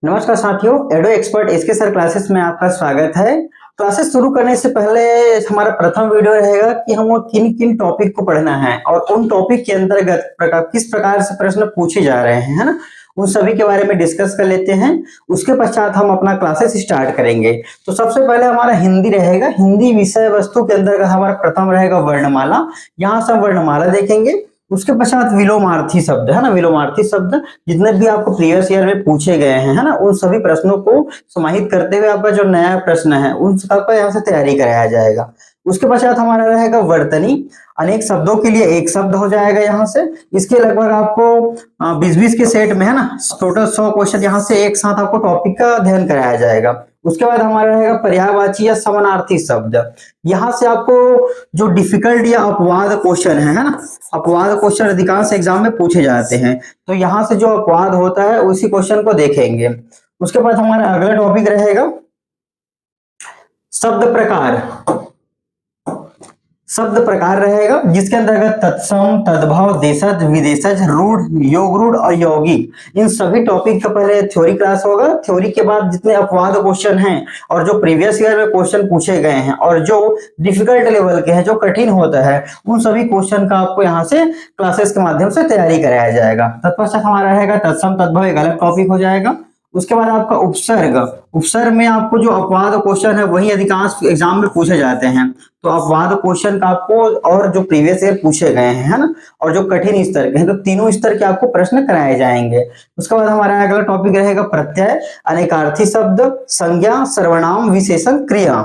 नमस्कार साथियों, एडो expert SK sir classes में आपका स्वागत है। क्लासेस शुरू करने से पहले हमारा प्रथम वीडियो रहेगा कि हम किन किन टॉपिक को पढ़ना है और उन टॉपिक के अंतर्गत किस प्रकार से प्रश्न पूछे जा रहे हैं, है ना। उन सभी के बारे में डिस्कस कर लेते हैं। उसके पश्चात हम अपना क्लासेस स्टार्ट करेंगे। तो सबसे पहले हमारा हिंदी रहेगा। हिंदी विषय वस्तु के अंतर्गत हमारा प्रथम रहेगा वर्णमाला। यहाँ से हम वर्णमाला देखेंगे। उसके पश्चात विलोमार्थी शब्द, है ना। विलोमार्थी शब्द जितने भी आपको प्रीवियस ईयर में पूछे गए हैं, है ना, उन सभी प्रश्नों को समाहित करते हुए आपका जो नया प्रश्न है उन सबका यहाँ से तैयारी कराया जाएगा। उसके पश्चात हमारा रहेगा वर्तनी। अनेक शब्दों के लिए एक शब्द हो जाएगा यहाँ से। इसके लगभग आपको 20-20 के सेट में, है ना, टोटल 100 क्वेश्चन यहाँ से एक साथ आपको टॉपिक का अध्ययन कराया जाएगा। उसके बाद हमारा रहेगा पर्यायवाची या समानार्थी शब्द। यहाँ से आपको जो डिफिकल्ट या अपवाद क्वेश्चन है ना, अपवाद क्वेश्चन अधिकांश एग्जाम में पूछे जाते हैं, तो यहाँ से जो अपवाद होता है उसी क्वेश्चन को देखेंगे। उसके बाद हमारा अगला टॉपिक रहेगा शब्द प्रकार। शब्द प्रकार रहेगा जिसके अंतर्गत तत्सम, तद्भव, देशज, विदेशज, रूढ़, योग रूढ़ और यौगिक, इन सभी टॉपिक का पहले थ्योरी क्लास होगा। थ्योरी के बाद जितने अपवाद क्वेश्चन हैं और जो प्रीवियस ईयर में क्वेश्चन पूछे गए हैं और जो डिफिकल्ट लेवल के हैं, जो कठिन होता है, उन सभी क्वेश्चन का आपको यहाँ से क्लासेस के माध्यम से तैयारी कराया जाएगा। तत्पश्चात हमारा रहेगा तत्सम तद्भव, एक अलग टॉपिक हो जाएगा। उसके बाद आपका उपसर्ग। उपसर्ग में आपको जो अपवाद क्वेश्चन है वही अधिकांश एग्जाम में पूछे जाते हैं, तो अपवाद क्वेश्चन का आपको और जो प्रीवियस ईयर पूछे गए हैं, है ना, और जो कठिन स्तर के हैं, तो तीनों स्तर के आपको प्रश्न कराए जाएंगे। उसके बाद हमारा अगला टॉपिक रहेगा प्रत्यय, अनेकार्थी शब्द, संज्ञा, सर्वनाम, विशेषण, क्रिया।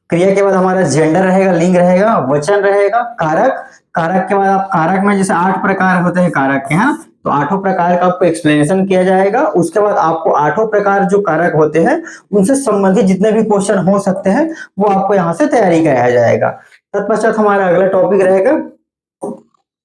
क्रिया के बाद हमारा जेंडर रहेगा, लिंग रहेगा, वचन रहेगा, कारक। कारक के बाद आप कारक में जैसे 8 प्रकार होते हैं कारक के, है ना, तो 8 प्रकार का आपको एक्सप्लेनेशन किया जाएगा। उसके बाद आपको 8 प्रकार जो कारक होते हैं उनसे संबंधित जितने भी क्वेश्चन हो सकते हैं वो आपको यहाँ से तैयारी कराया जाएगा। तत्पश्चात हमारा अगला टॉपिक रहेगा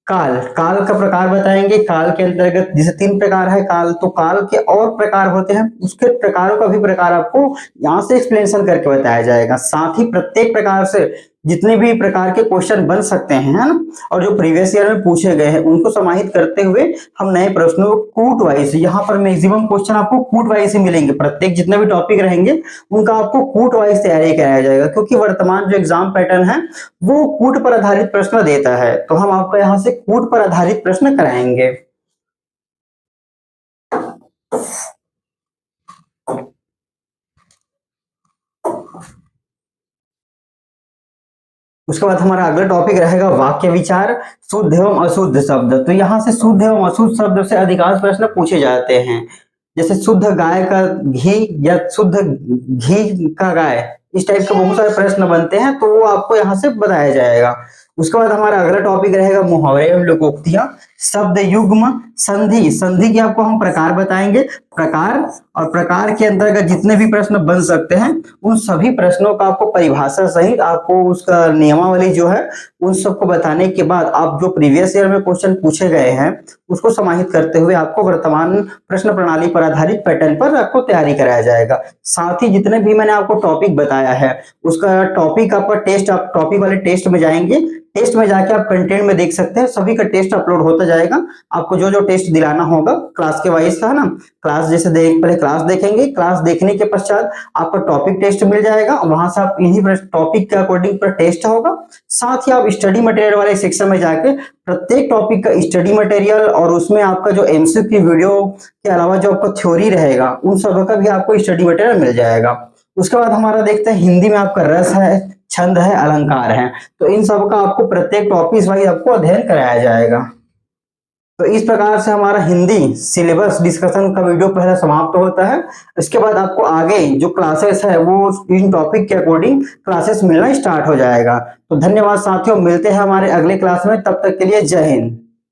काल। काल का प्रकार बताएंगे। काल के अंतर्गत जैसे 3 प्रकार है काल, तो काल के और प्रकार होते हैं, उसके प्रकारों का भी प्रकार आपको यहाँ से एक्सप्लेनेशन करके बताया जाएगा। साथ ही प्रत्येक प्रकार से जितने भी प्रकार के क्वेश्चन बन सकते हैं, है ना, और जो प्रीवियस ईयर में पूछे गए हैं उनको समाहित करते हुए हम नए प्रश्नों कूट वाइज, यहाँ पर मैक्सिमम क्वेश्चन आपको कूट वाइज ही मिलेंगे। प्रत्येक जितने भी टॉपिक रहेंगे उनका आपको कूट वाइज तैयारी कराया जाएगा, क्योंकि वर्तमान जो एग्जाम पैटर्न है वो कूट पर आधारित प्रश्न देता है, तो हम आपको यहाँ से कूट पर आधारित प्रश्न कराएंगे। उसके बाद हमारा अगला टॉपिक रहेगा वाक्य विचार, शुद्ध एवं अशुद्ध शब्द। तो यहाँ से शुद्ध एवं अशुद्ध शब्द से अधिकांश प्रश्न पूछे जाते हैं, जैसे शुद्ध गाय का घी या शुद्ध घी का गाय, इस टाइप के बहुत सारे प्रश्न बनते हैं, तो वो आपको यहाँ से बताया जाएगा। उसके बाद हमारा अगला टॉपिक रहेगा मुहावरे एवं लोकोक्तियां, शब्द युग्म, संधि। संधि के आपको हम प्रकार बताएंगे। प्रकार और प्रकार के अंतर्गत जितने भी प्रश्न बन सकते हैं उन सभी प्रश्नों का आपको परिभाषा सहित आपको उसका नियमावली जो है उन सबको बताने के बाद आप जो प्रीवियस ईयर में क्वेश्चन पूछे गए हैं उसको समाहित करते हुए आपको वर्तमान प्रश्न प्रणाली पर आधारित पैटर्न पर आपको तैयारी कराया जाएगा। साथ ही जितने भी मैंने आपको टॉपिक बताया है उसका टॉपिक आपका टेस्ट, आप टॉपिक वाले टेस्ट में जाएंगे, टेस्ट में जाके आप कंटेंट में देख सकते हैं, सभी का टेस्ट अपलोड होता जाएगा। आपको जो जो टेस्ट दिलाना होगा क्लास के वाइज का, है ना, क्लास जैसे पहले क्लास देखेंगे, क्लास देखने के पश्चात आपका टॉपिक टेस्ट मिल जाएगा, वहां से आप इन्हीं टॉपिक के अकॉर्डिंग पर टेस्ट होगा। साथ ही आप स्टडी मटेरियल वाले सेक्शन में जाके प्रत्येक टॉपिक का स्टडी मटेरियल और उसमें आपका जो एमसीक्यू वीडियो के अलावा जो आपका थ्योरी रहेगा उन सब का भी आपको स्टडी मटेरियल मिल जाएगा। उसके बाद हमारा देखते हैं हिंदी में आपका रस है, छंद है, अलंकार है, तो इन सब का आपको प्रत्येक टॉपिक वाइज आपको अध्ययन कराया जाएगा। तो इस प्रकार से हमारा हिंदी सिलेबस डिस्कशन का वीडियो पहले समाप्त होता है। इसके बाद आपको आगे जो क्लासेस है वो इन टॉपिक के अकॉर्डिंग क्लासेस मिलना स्टार्ट हो जाएगा। तो धन्यवाद साथियों, मिलते हैं हमारे अगले क्लास में, तब तक के लिए जय हिंद।